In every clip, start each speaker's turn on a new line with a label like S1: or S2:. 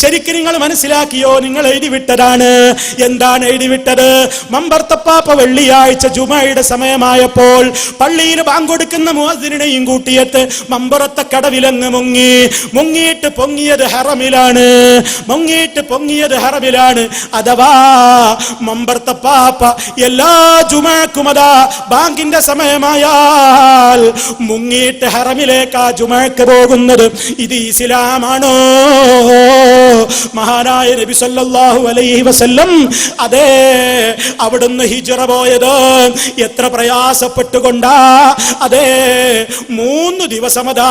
S1: ശരിക്കും നിങ്ങൾ മനസ്സിലാക്കിയോ? നിങ്ങൾ എഴുതിവിട്ടതാണ്. എന്താണ് എഴുതിവിട്ടത്? മമ്പർത്തപ്പാപ്പ വെള്ളിയാഴ്ച ജുമയുടെ സമയമായപ്പോൾ പള്ളിയിൽ ബാങ്ക് കൊടുക്കുന്ന മുഅദ്ദിനെയും കൂട്ടിയിട്ട് മമ്പറത്തെ കടവിലങ്ങ് മുങ്ങിയിട്ട് പൊങ്ങിയത് ഹറമിലാണ്. അഥവാ മമ്പർത്തപ്പാപ്പ എല്ലാ ജുമക്കും അതാ ബാങ്കിന്റെ സമയമായാൽ മുങ്ങിയിട്ട് ഹറമിലേക്ക് ആ ജുമക്ക് പോകുന്നത്. ഇത് ഇസ്ലാമാണോ? മഹാനായ നബി സല്ലല്ലാഹു അലൈഹി വസല്ലം അതെ അവിടുന്ന് ഹിജ്റ പോയത് എത്ര പ്രയാസപ്പെട്ടുകൊണ്ടാ. അതെ 3 ദിവസം അതാ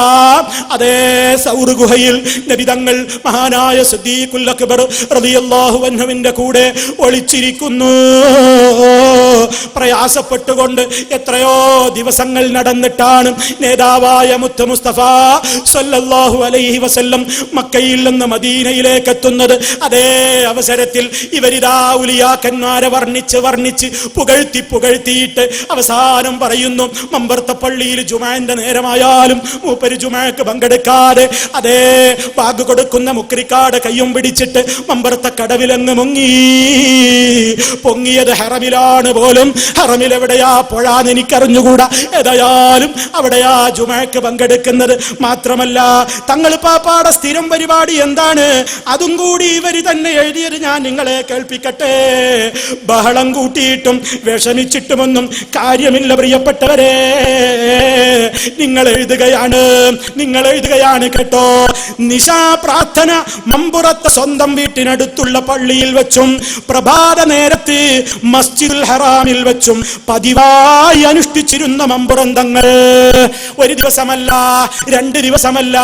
S1: അതെ സൗർ ഗുഹയിൽ നബി തങ്ങൾ മഹാനായ സിദ്ദീഖുൽ അക്ബർ റളിയല്ലാഹു അൻഹുവിന്റെ കൂടെ ഒളിച്ചിരിക്കുന്നു. പ്രയാസപ്പെട്ടുകൊണ്ട് എത്രയോ ദിവസങ്ങൾ നടന്നിട്ടാണ് നേതാവായ മുത്ത് മുസ്തഫ സല്ലല്ലാഹു അലൈഹി വസല്ലം മക്കയിൽ നിന്ന് മദീനയിലേക്ക് എത്തുന്നത്. അതേ അവസരത്തിൽ ഇവരിതാ ഉലിയാക്കന്മാരെ വർണ്ണിച്ച് പുകഴ്ത്തിയിട്ട് അവസാനം പറയുന്നു, മമ്പർത്ത പള്ളിയിൽ ജുമാന്റെ നേരമായാലും മൂപ്പര് ജുമാക്ക് പങ്കെടുക്കാതെ അതേ ബാഗ് കൊടുക്കുന്ന മുക്രിക്കാട് കയ്യും പിടിച്ചിട്ട് മമ്പർത്ത കടവിലങ്ങ് പൊങ്ങിയത് ഹറമിലാണ് പോലും. ഹറമിൽ എവിടെയാ പുഴാന്ന് എനിക്കറിഞ്ഞുകൂടാ. ഏതായാലും അവിടെയാ ജുമാക്ക് പങ്കെടുക്കുന്നത്. മാത്രമല്ല തങ്ങൾ പാപ്പാടെ സ്ഥിരം പരിപാടി എന്താണ്? അതും കൂടി ഇവര് തന്നെ എഴുതിയത് ഞാൻ നിങ്ങളെ കേൾപ്പിക്കട്ടെ. ബഹളം കൂട്ടിയിട്ടും വിഷമിച്ചിട്ടുമൊന്നും കാര്യമില്ല പ്രിയപ്പെട്ടവരെ. നിങ്ങൾ എഴുതുകയാണ് കേട്ടോ. നിശാ പ്രാർത്ഥന മമ്പുറത്ത് സ്വന്തം വീട്ടിനടുത്തുള്ള പള്ളിയിൽ വെച്ചും പ്രഭാത നേരത്ത് മസ്ജിദുൽ ഹറാമിൽ വെച്ചും പതിവായി അനുഷ്ഠിച്ചിരുന്ന മമ്പുറം തങ്ങൾ ഒരു ദിവസമല്ല 2 ദിവസമല്ല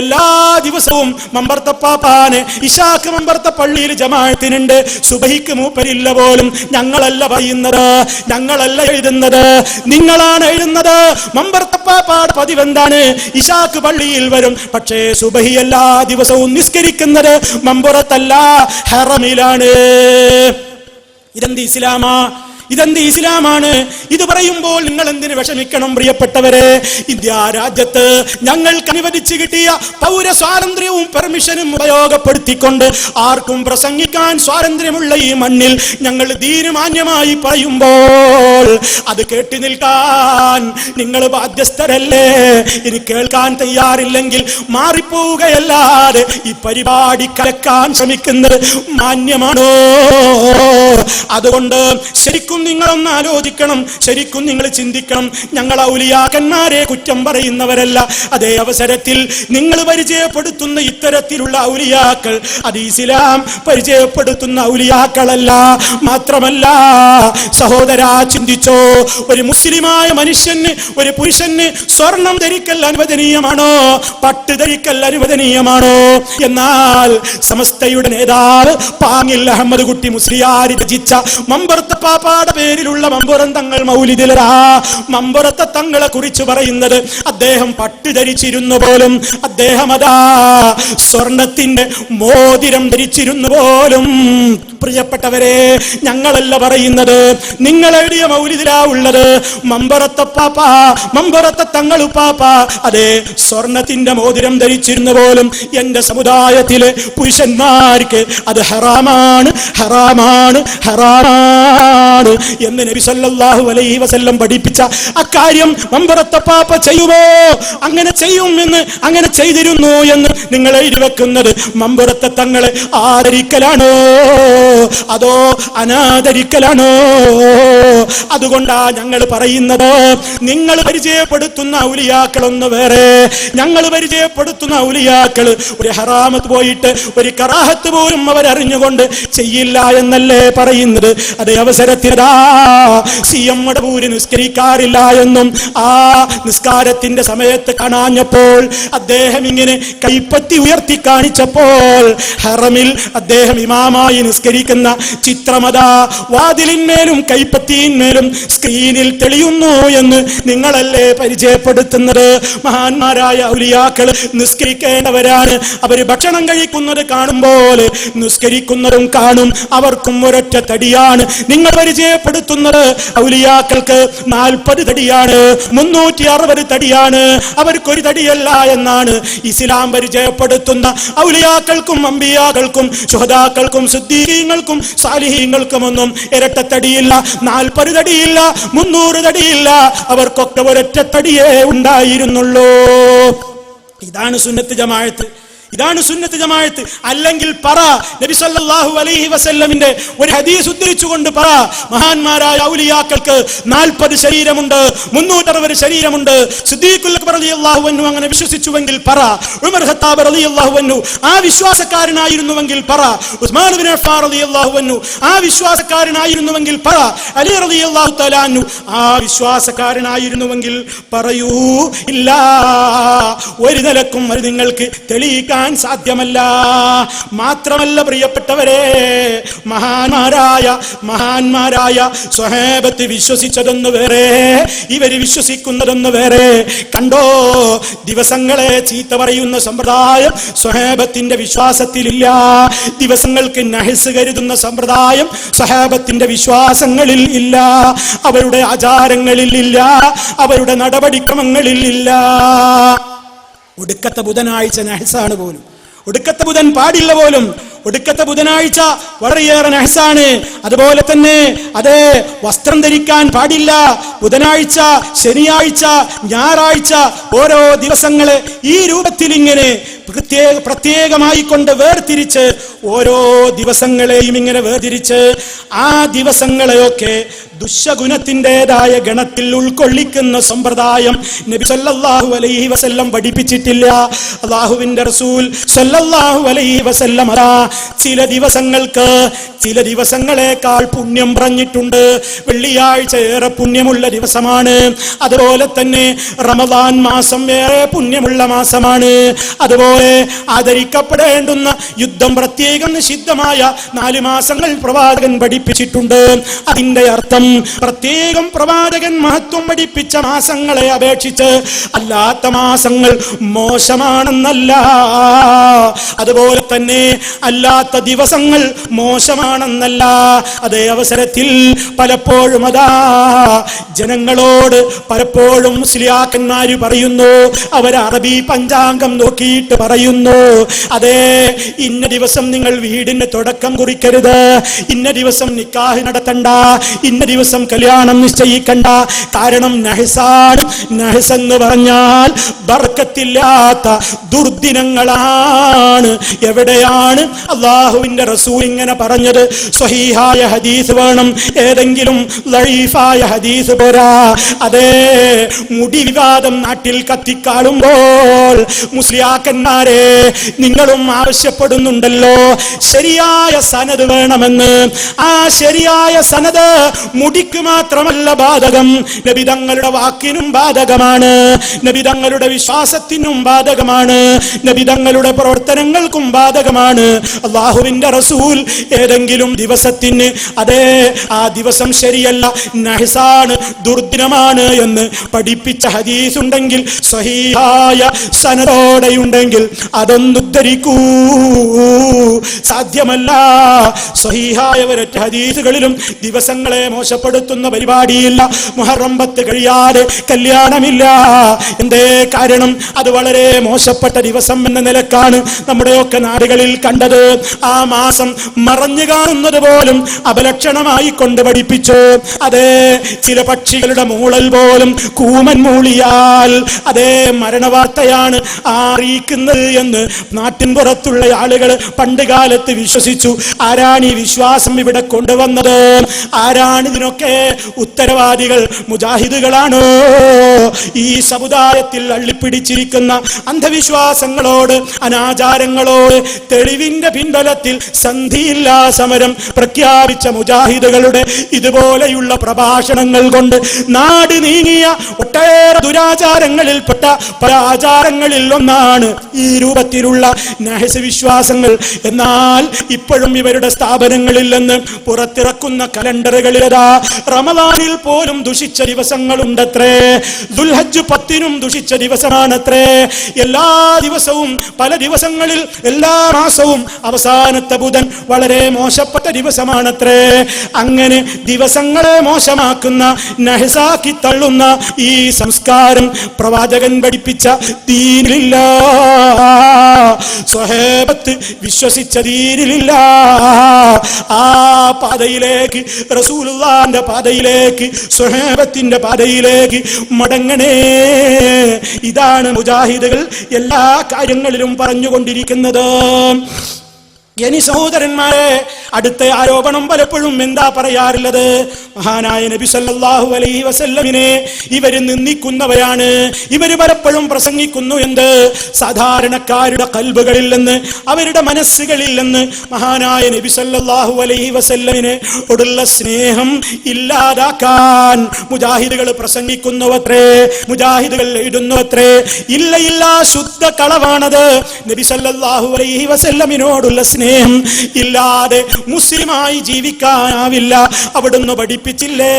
S1: എല്ലാ ദിവസവും മമ്പർത്തപ്പാപ്പാനെ ഇശാക്ക് മമ്പർത്ത പള്ളിയിൽ ജമാഅത്തിനുണ്ട്. സുബഹിക്ക് മൂപ്പരില്ല പോലും. ഞങ്ങളല്ല പറയുന്നത്, ഞങ്ങളല്ല എഴുതുന്നത്, നിങ്ങളാണ് എഴുതുന്നത്. മമ്പർത്തപ്പാപ്പാടെ പതിവ് എന്താണ്? ഇശാക്ക് പള്ളിയിൽ വരും. പക്ഷേ സുബഹി എല്ലാ ദിവസവും നിസ്കരിക്കുന്നത് മമ്പുറത്തല്ല, ഹറമിലാണ്. ഇതെന്ത് ഇസ്ലാമാണ്? ഇത് പറയുമ്പോൾ നിങ്ങൾ എന്തിന് വിഷമിക്കണം പ്രിയപ്പെട്ടവരെ? ഇന്ത്യ രാജ്യത്ത് ഞങ്ങൾക്ക് അനുവദിച്ചു കിട്ടിയ പൗര സ്വാതന്ത്ര്യവും പെർമിഷനും ഉപയോഗപ്പെടുത്തിക്കൊണ്ട് ആർക്കും പ്രസംഗിക്കാൻ സ്വാതന്ത്ര്യമുള്ള ഈ മണ്ണിൽ ഞങ്ങൾ ദീനമാന്യമായി പറയുമ്പോൾ അത് കേട്ടി നിൽക്കാൻ നിങ്ങൾ ബാധ്യസ്ഥരല്ലേ? ഇനി കേൾക്കാൻ തയ്യാറില്ലെങ്കിൽ മാറിപ്പോവുകയല്ലാതെ ഈ പരിപാടി കലക്കാൻ ശ്രമിക്കുന്നത് മാന്യമാണോ? അതുകൊണ്ട് ശരിക്കും നിങ്ങളൊന്ന് ആലോചിക്കണം, ശരിക്കും നിങ്ങൾ ചിന്തിക്കണം. ഞങ്ങൾ ഔലിയാക്കന്മാരെ കുറ്റം പറയുന്നവരല്ല. അതേ അവസരത്തിൽ നിങ്ങൾ പരിചയപ്പെടുത്തുന്ന ഇത്തരത്തിലുള്ള ഔലിയാക്കൾ അത് ഇസ്ലാം പരിചയപ്പെടുത്തുന്ന ഔലിയാക്കളല്ല. മാത്രമല്ല സഹോദരാ, ചിന്തിച്ചോ, ഒരു മുസ്ലിമായ മനുഷ്യന്, ഒരു പുരുഷന് സ്വർണം ധരിക്കൽ അനുവദനീയമാണോ? പട്ട് ധരിക്കൽ അനുവദനീയമാണോ? എന്നാൽ സമസ്തയുടെ നേതാവ് പാങ്ങിൽ അഹമ്മദ് കുട്ടി മുസ്ലിയാർ രചിച്ച മമ്പർത്ത പാപ്പാടെ പേരിലുള്ള മമ്പുറം തങ്ങൾ മൗലിദിലാ മമ്പുറത്തെ തങ്ങളെ കുറിച്ച് പറയുന്നത് അദ്ദേഹം പട്ട് ധരിച്ചിരുന്നു പോലും, അദ്ദേഹം അതാ സ്വർണത്തിന്റെ മോതിരം ധരിച്ചിരുന്നു പോലും. പ്രിയപ്പെട്ടവരെ, ഞങ്ങളല്ല പറയുന്നത്, നിങ്ങൾ എഴുതിയ മൗലിദിലാ ഉള്ളത്. മമ്പുറത്തെ തങ്ങളുപ്പാപ്പ അതെ സ്വർണത്തിന്റെ മോതിരം ധരിച്ചിരുന്നു പോലും. എന്റെ സമുദായത്തിലെ പുരുഷന്മാർക്ക് അത് ഹറാമാണ് എന്ന് നബി സല്ലല്ലാഹു അലൈഹി വസല്ലം പഠിപ്പിച്ച അക്കാര്യം മമ്പുറത്തെ പാപ്പ ചെയ്യുമോ? അങ്ങനെ ചെയ്യുമെന്ന്, അങ്ങനെ ചെയ്തിരുന്നു എന്ന് നിങ്ങൾ എഴുതി വെക്കുന്നത് മമ്പുറത്തെ തങ്ങളെ ആദരിക്കലാണോ അതോ അനാദരിക്കലാണോ? അതുകൊണ്ടാ ഞങ്ങൾ പറയുന്നത്, നിങ്ങൾ പരിചയപ്പെടുത്തുന്ന ഔലിയാക്കളൊന്ന് വേറെ, ഞങ്ങൾ പരിചയപ്പെടുത്തുന്ന ഔലിയാക്കൾ ഒരു ഹറാമത്ത് പോയിട്ട് ഒരു കറാഹത്ത് പോലും അവരറിഞ്ഞുകൊണ്ട് ചെയ്യില്ല എന്നല്ലേ പറയുന്നത്. അതേ അവസരത്തിൽ CM മടവൂര് നിസ്കരിക്കാറില്ല എന്നും ആ നിസ്കാരത്തിന്റെ സമയത്ത് കാണാഞ്ഞപ്പോൾ അദ്ദേഹം ഇങ്ങനെ കൈപ്പത്തി ഉയർത്തി കാണിച്ചപ്പോൾ ഹറമിൽ അദ്ദേഹം ഇമാമായി നിസ്കരിച്ചു നമസ്കരിക്കുന്ന ചിത്രമതാ വാതിലിന്മേലും കൈപ്പത്തിയിന്മേലും സ്ക്രീനിൽ തെളിയുന്നു എന്ന് നിങ്ങളല്ലേ പരിചയപ്പെടുത്തുന്നത്? മഹാന്മാരായ ഔലിയാക്കൾ നിസ്കരിക്കേണ്ടവരാണ്. അവര് ഭക്ഷണം കഴിക്കുന്നത് കാണുമ്പോൾ നിസ്കരിക്കുന്നതും കാണും. അവർക്കും ഒരൊറ്റ തടിയാണ്. നിങ്ങൾ പരിചയപ്പെടുത്തുന്നത് ഔലിയാക്കൾക്ക് 40 തടിയാണ്, 360 തടിയാണ്, അവർക്കൊരു തടിയല്ല എന്നാണ് ഇസ്ലാം പരിചയപ്പെടുത്തുന്ന. ഔലിയാക്കൾക്കും അമ്പിയാക്കൾക്കും ശുഹദാക്കൾക്കും സിദ്ദീഖീങ്ങൾക്കും സാലിഹീങ്ങൾക്കും ഒന്നും ഇരട്ടത്തടിയില്ല, 40 തടിയില്ല, 300 തടിയില്ല. അവർക്കൊക്കെ ഒരൊറ്റ തടിയേ ഉണ്ടായിരുന്നുള്ളൂ. ഇതാണ് സുന്നത്ത് ജമാഅത്ത്. ഇതാണ് സുന്നത്ത് ജമാഅത്ത്. അല്ലെങ്കിൽ പറ, നബി സല്ലല്ലാഹു അലൈഹി വസല്ലമിന്റെ ഒരു ഹദീസ് ഉദ്ധരിച്ചുകൊണ്ട് പറ, മഹാന്മാരായ ഔലിയാക്കൾക്ക് 40 ശരീരമുണ്ട്, 360 ശരീരമുണ്ട്. സിദ്ദീഖുൽ അക്ബർ റളിയല്ലാഹു അൻഹു അങ്ങനെ വിശ്വസിച്ചുവെങ്കിൽ പറ. ഉമർ ഖത്താബ് റളിയല്ലാഹു അൻഹു ആ വിശ്വാസക്കാരനായിരുന്നുവെങ്കിൽ പറ. ഉസ്മാൻ ഇബ്നു അഫ്ഫാൻ റളിയല്ലാഹു അൻഹു ആ വിശ്വാസക്കാരനായിരുന്നുവെങ്കിൽ പറ. അലി റളിയല്ലാഹു തആല അൻഹു ആ വിശ്വാസക്കാരനായിരുന്നുവെങ്കിൽ പറയൂ. ഇല്ല, ഒരു നിലക്കും അത് നിങ്ങൾക്ക് തെളിയിക്കാൻ സാധ്യമല്ല. മാത്രമല്ല പ്രിയപ്പെട്ടവരെ, മഹാന്മാരായ സ്വഹാബത്ത് വിശ്വസിച്ചതൊന്നു വേറെ, ഇവര് വിശ്വസിക്കുന്നതൊന്നു വേറെ. കണ്ടോ, ദിവസങ്ങളെ ചീത്ത പറയുന്ന സമ്പ്രദായം സ്വഹാബത്തിന്റെ വിശ്വാസത്തിലില്ല. ദിവസങ്ങൾക്ക് നഹ്സ് കരുതുന്ന സമ്പ്രദായം സ്വഹാബത്തിന്റെ വിശ്വാസങ്ങളിൽ ഇല്ല, അവരുടെ ആചാരങ്ങളിൽ ഇല്ല, അവരുടെ നടപടിക്രമങ്ങളിൽ ഇല്ല. ഒടുക്കത്തെ ബുധനാഴ്ച നഹ്സാണ് പോലും, ഒടുക്കത്തെ ബുധൻ പാടില്ല പോലും. ഒടുക്കത്തെ ബുധനാഴ്ച വളരെയേറെ നഹ്സാണ്. അതുപോലെ തന്നെ അതേ വസ്ത്രം ധരിക്കാൻ പാടില്ല. ബുധനാഴ്ച, ശനിയാഴ്ച, ഞായറാഴ്ച ഓരോ ദിവസങ്ങളെ ഈ രൂപത്തിൽ ഇങ്ങനെ പ്രത്യേകമായി കൊണ്ട് വേർതിരിച്ച്, ഓരോ ദിവസങ്ങളെയും ഇങ്ങനെ വേർതിരിച്ച് ആ ദിവസങ്ങളെയൊക്കെ ദുശ്ശഗുണത്തിൻ്റെതായ ഗണത്തിൽ ഉൾക്കൊള്ളിക്കുന്ന സമ്പ്രദായം നബി സല്ലല്ലാഹു അലൈഹി വസല്ലം പഠിപ്പിച്ചിട്ടില്ല. അല്ലാഹുവിന്റെ റസൂൽ സല്ലല്ലാഹു അലൈഹി വസല്ലം ചില ദിവസങ്ങളെക്കാൾ പുണ്യം പറഞ്ഞിട്ടുണ്ട്. വെള്ളിയാഴ്ച ഏറെ പുണ്യമുള്ള ദിവസമാണ്. അതുപോലെ തന്നെ റമദാൻ മാസം ഏറെ പുണ്യമുള്ള മാസമാണ്. അതുപോലെ ആദരിക്കപ്പെടേണ്ടുന്ന യുദ്ധം പ്രത്യേകം നിഷിദ്ധമായ 4 മാസങ്ങൾ പ്രവാചകൻ പഠിപ്പിച്ചിട്ടുണ്ട്. അതിന്റെ അർത്ഥം പ്രത്യേകം പ്രവാചകൻ മഹത്വം പഠിപ്പിച്ച മാസങ്ങളെ അപേക്ഷിച്ച് അല്ലാത്ത മാസങ്ങൾ മോശമാണെന്നല്ല. അതുപോലെ തന്നെ അല്ലാത്ത ദിവസങ്ങൾ മോശമാണെന്നല്ല. അതേ അവസരത്തിൽ പലപ്പോഴും ജനങ്ങളോട് പലപ്പോഴും മുസ്ലിയാക്കന്മാര് പറയുന്നു, അവർ അറബി പഞ്ചാംഗം നോക്കിയിട്ട് പറയുന്നു, അതേ ഇന്ന ദിവസം നിങ്ങൾ വീടിന് തുടക്കം കുറിക്കരുത്, ഇന്ന ദിവസം നിക്കാഹ് നടത്തണ്ട, ഇന്ന ദിവസം കല്യാണം നിശ്ചയിക്കണ്ട. കാരണം നഹ്സാണ്. നഹ്സ് എന്ന് പറഞ്ഞാൽ ബർക്കത്തില്ലാത്ത ദുർദിനങ്ങളാണ്. എവിടെയാണ് അല്ലാഹുവിന്റെ റസൂൽ ഇങ്ങനെ പറഞ്ഞത്? സ്വഹീഹായ ഹദീസ് വേണം, ഏതെങ്കിലും ലഈഫായ ഹദീസ് പോരാ. അതേ മുടി വിവാദം നാട്ടിൽ കത്തിക്കാളുമ്പോൾ മുസ്ലിയാക്കന്മാരെ നിങ്ങളും ആവശ്യപ്പെടുന്നുണ്ടല്ലോ ശരിയായ സനദ് വേണമെന്ന്. ആ ശരിയായ സനദ് മുടിക്ക് മാത്രമല്ല ബാധകം, നബി തങ്ങളുടെ വാക്കിനും ബാധകമാണ്, നബി തങ്ങളുടെ വിശ്വാസത്തിനും ബാധകമാണ്, നബി തങ്ങളുടെ പ്രവർത്തനങ്ങൾക്കും ബാധകമാണ്. അല്ലാഹുവിന്റെ റസൂൽ ഏതെങ്കിലും ദിവസത്തിന് അതേ ആ ദിവസം ശരിയല്ല, നഹ്സാണ്, ദുർദിനമാണ് എന്ന് പഠിപ്പിച്ച ഹദീസ് ഉണ്ടെങ്കിൽ, സ്വഹീഹായ സനദോടെയുണ്ടെങ്കിൽ അതൊന്ന് ഉദ്ധരിക്കൂ. സാധ്യമല്ല. സ്വഹീഹായ ഒരൊറ്റ ഹദീസുകളിലും ദിവസങ്ങളെ മോശപ്പെടുത്തുന്ന പരിപാടിയില്ല. മുഹറം 10 കഴിയാതെ കല്യാണമില്ല. എന്തേ കാരണം? അത് വളരെ മോശപ്പെട്ട ദിവസം എന്ന നിലക്കാണ് നമ്മുടെയൊക്കെ നാടുകളിൽ കണ്ടത്. ആ മാസം മറഞ്ഞു കാണുന്നത് പോലും അപലക്ഷണമായി കൊണ്ട് പഠിപ്പിച്ചു. അതേ ചില പക്ഷികളുടെ മൂളൽ പോലും കൂമൻ മൂളിയാൽ അതേ മരണവാർത്തയാണ് അറിയിക്കുന്നത് എന്ന് നാട്ടിൻ പുറത്തുള്ള ആളുകൾ പണ്ട് കാലത്ത് വിശ്വസിച്ചു. ആരാണ് ഈ വിശ്വാസം ഇവിടെ കൊണ്ടുവന്നത്? ആരാണ് ഇതിനൊക്കെ ഉത്തരവാദികൾ? മുജാഹിദുകളാണോ? ഈ സമുദായത്തിൽ അള്ളിപ്പിടിച്ചിരിക്കുന്ന അന്ധവിശ്വാസങ്ങളോട്, അനാചാരങ്ങളോട് തെളിവിന്റെ പിൻബലത്തിൽ സന്ധിയില്ലാ സമരം പ്രഖ്യാപിച്ച മുജാഹിദുകളുടെ ഇതുപോലെയുള്ള പ്രഭാഷണങ്ങൾ കൊണ്ട് നാട് നീങ്ങിയ ഒട്ടേറെ ദുരാചാരങ്ങളിൽപ്പെട്ട പല ആചാരങ്ങളിൽ ഒന്നാണ് ഈ രൂപത്തിലുള്ള നഹ്സ് വിശ്വാസങ്ങൾ. എന്നാൽ ഇപ്പോഴും ഇവരുടെ സ്ഥാപനങ്ങളിൽ നിന്ന് പുറത്തിറക്കുന്ന കലണ്ടറുകളിലതാ റമദാനിൽ പോലും ദുഷിച്ച ദിവസങ്ങളുണ്ടത്രേ. ദുൽഹജ്ജ് 10 ദുഷിച്ച ദിവസമാണത്രേ. എല്ലാ ദിവസവും പല ദിവസങ്ങളിൽ എല്ലാ മാസവും അവസാനത്തെ ബുധൻ വളരെ മോശപ്പെട്ട ദിവസമാണത്രേ. അങ്ങനെ ദിവസങ്ങളെ മോശമാക്കുന്ന, നഹ്സാക്കി തള്ളുന്ന ഈ സംസ്കാരം പ്രവാചകൻ പഠിപ്പിച്ച ദീനിലില്ല, സ്വഹാബത്ത് വിശ്വസിച്ച ദീനിലില്ല. ആ പാതയിലേക്ക്, റസൂലുള്ളാഹിന്റെ പാതയിലേക്ക്, സ്വഹാബത്തിന്റെ പാതയിലേക്ക് മടങ്ങണേ. ഇതാണ് മുജാഹിദുകൾ എല്ലാ കാര്യങ്ങളിലും പറഞ്ഞുകൊണ്ടിരിക്കുന്നത്. ഇനി സഹോദരന്മാരെ, അടുത്ത ആരോപണം പലപ്പോഴും എന്താ പറയാറുള്ളത്? മഹാനായ നബി സല്ലല്ലാഹു അലൈഹി വസല്ലമിനെ ഇവര് നിന്ദിക്കുന്നവരാണ്. ഇവര് പലപ്പോഴും പ്രസംഗിക്കുന്നു എന്ത്? സാധാരണക്കാരുടെ ഖൽബുകളിൽ നിന്ന്, അവരുടെ മനസ്സുകളിൽ നിന്ന് മഹാനായ നബി സല്ലല്ലാഹു അലൈഹി വസല്ലമിനെ ഓടുള്ള സ്നേഹം ഇല്ലാതാക്കാൻ മുജാഹിദുകൾ പ്രസംഗിക്കുന്നുവത്രേ, മുജാഹിദുകൾ എഴുതുന്നുവത്രേ. ഇല്ല ഇല്ല, ശുദ്ധ കളവാണത്. നബി സല്ലല്ലാഹു അലൈഹി വസല്ലമിനോടുള്ള സ്നേഹം ഇല്ലാതെ മുസ്ലിമായി ജീവിക്കാനാവില്ല. അവിടുന്ന് പഠിപ്പിച്ചില്ലേ,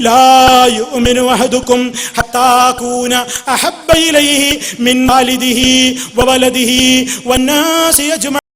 S1: ലാ യുഅ്മിനു അഹദുക്കും ഹത്താ കൂന അഹബ്ബ ഇലൈഹി മിൻ വാലിദിഹി വവലദിഹി വന്നാസി അജ്മഈൻ.